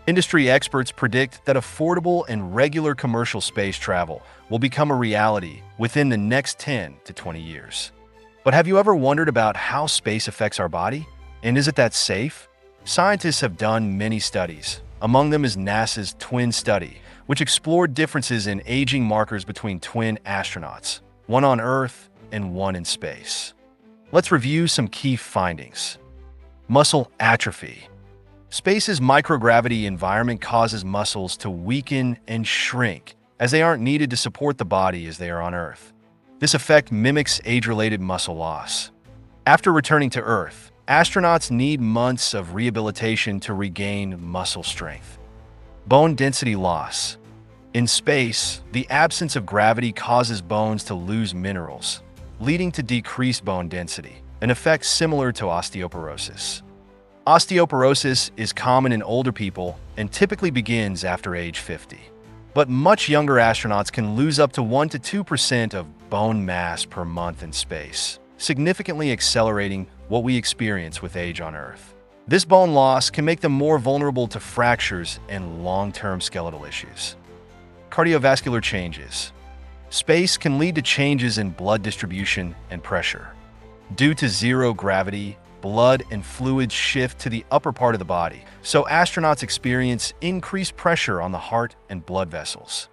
Industry experts predict that affordable and regular commercial space travel will become a reality within the next 10 to 20 years. But have you ever wondered about how space affects our body? And is it that safe? Scientists have done many studies. Among them is NASA's Twin Study, which explored differences in aging markers between twin astronauts, one on Earth and one in space. Let's review some key findings. Muscle atrophy. Space's microgravity environment causes muscles to weaken and shrink as they aren't needed to support the body as they are on Earth. This effect mimics age-related muscle loss. After returning to Earth, astronauts need months of rehabilitation to regain muscle strength. Bone density loss. In space, the absence of gravity causes bones to lose minerals, leading to decreased bone density, an effect similar to osteoporosis. Osteoporosis is common in older people and typically begins after age 50. But much younger astronauts can lose up to 1 to 2% of bone mass per month in space, significantly accelerating what we experience with age on Earth. This bone loss can make them more vulnerable to fractures and long-term skeletal issues. Cardiovascular changes. Space can lead to changes in blood distribution and pressure. Due to zero gravity, blood and fluids shift to the upper part of the body, so astronauts experience increased pressure on the heart and blood vessels.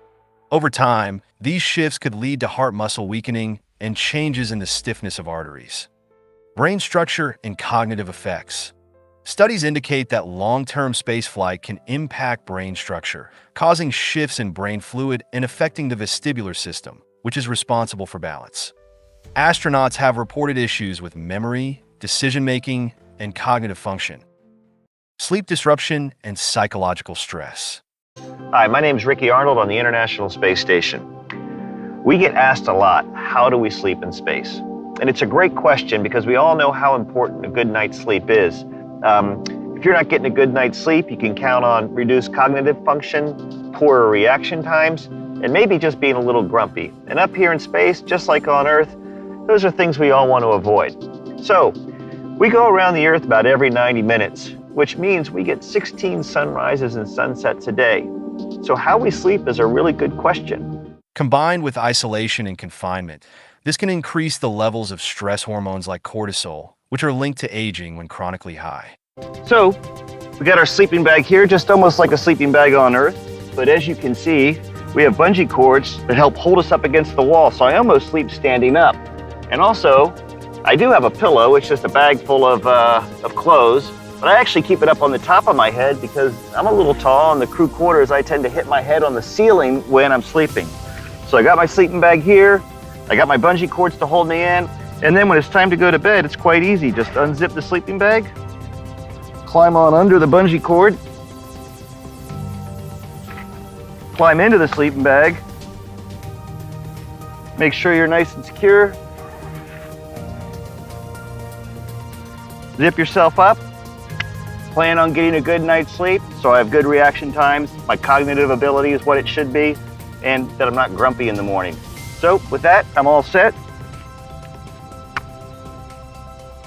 Over time, these shifts could lead to heart muscle weakening and changes in the stiffness of arteries. Brain structure and cognitive effects. Studies indicate that long-term spaceflight can impact brain structure, causing shifts in brain fluid and affecting the vestibular system, which is responsible for balance. Astronauts have reported issues with memory, decision-making, and cognitive function. Sleep disruption and psychological stress. Hi, my name is Ricky Arnold on the International Space Station. We get asked a lot, how do we sleep in space? And it's a great question because we all know how important a good night's sleep is. If you're not getting a good night's sleep, you can count on reduced cognitive function, poorer reaction times, and maybe just being a little grumpy. And up here in space, just like on Earth, those are things we all want to avoid. So, we go around the Earth about every 90 minutes, which means we get 16 sunrises and sunsets a day. So how we sleep is a really good question. Combined with isolation and confinement, this can increase the levels of stress hormones like cortisol, which are linked to aging when chronically high. So, we got our sleeping bag here, just almost like a sleeping bag on Earth. But as you can see, we have bungee cords that help hold us up against the wall, so I almost sleep standing up. And also, I do have a pillow. It's just a bag full of clothes, but I actually keep it up on the top of my head because I'm a little tall. In the crew quarters, I tend to hit my head on the ceiling when I'm sleeping. So I got my sleeping bag here. I got my bungee cords to hold me in. And then when it's time to go to bed, it's quite easy. Just unzip the sleeping bag, climb on under the bungee cord, climb into the sleeping bag, make sure you're nice and secure, zip yourself up, plan on getting a good night's sleep so I have good reaction times, my cognitive ability is what it should be, and that I'm not grumpy in the morning. So with that, I'm all set.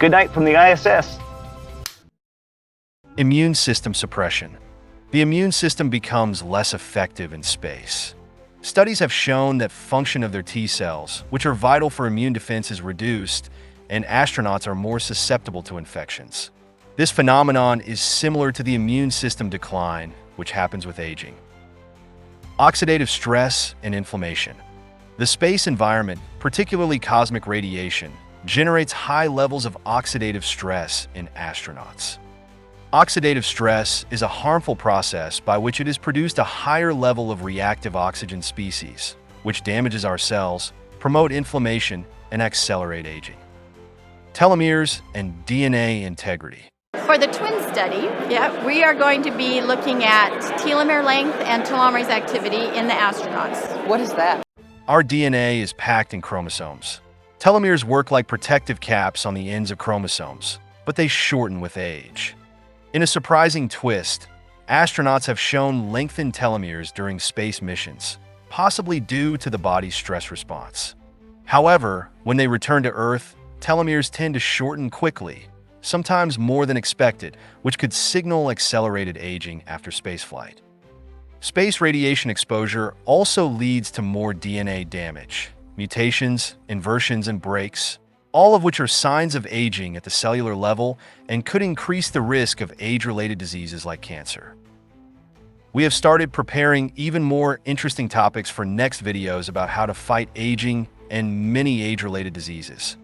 Good night from the ISS. Immune system suppression. The immune system becomes less effective in space. Studies have shown that function of their T cells, which are vital for immune defense, is reduced, and astronauts are more susceptible to infections. This phenomenon is similar to the immune system decline, which happens with aging. Oxidative stress and inflammation. The space environment, particularly cosmic radiation, generates high levels of oxidative stress in astronauts. Oxidative stress is a harmful process by which it is produced a higher level of reactive oxygen species, which damages our cells, promote inflammation, and accelerate aging. Telomeres and DNA integrity. For the twin study, we are going to be looking at telomere length and telomerase activity in the astronauts. What is that? Our DNA is packed in chromosomes. Telomeres work like protective caps on the ends of chromosomes, but they shorten with age. In a surprising twist, astronauts have shown lengthened telomeres during space missions, possibly due to the body's stress response. However, when they return to Earth, telomeres tend to shorten quickly, sometimes more than expected, which could signal accelerated aging after spaceflight. Space radiation exposure also leads to more DNA damage, mutations, inversions, and breaks, all of which are signs of aging at the cellular level and could increase the risk of age-related diseases like cancer. We have started preparing even more interesting topics for next videos about how to fight aging and many age-related diseases.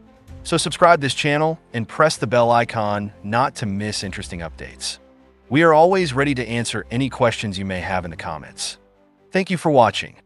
So subscribe this channel and press the bell icon not to miss interesting updates. We are always ready to answer any questions you may have in the comments. Thank you for watching.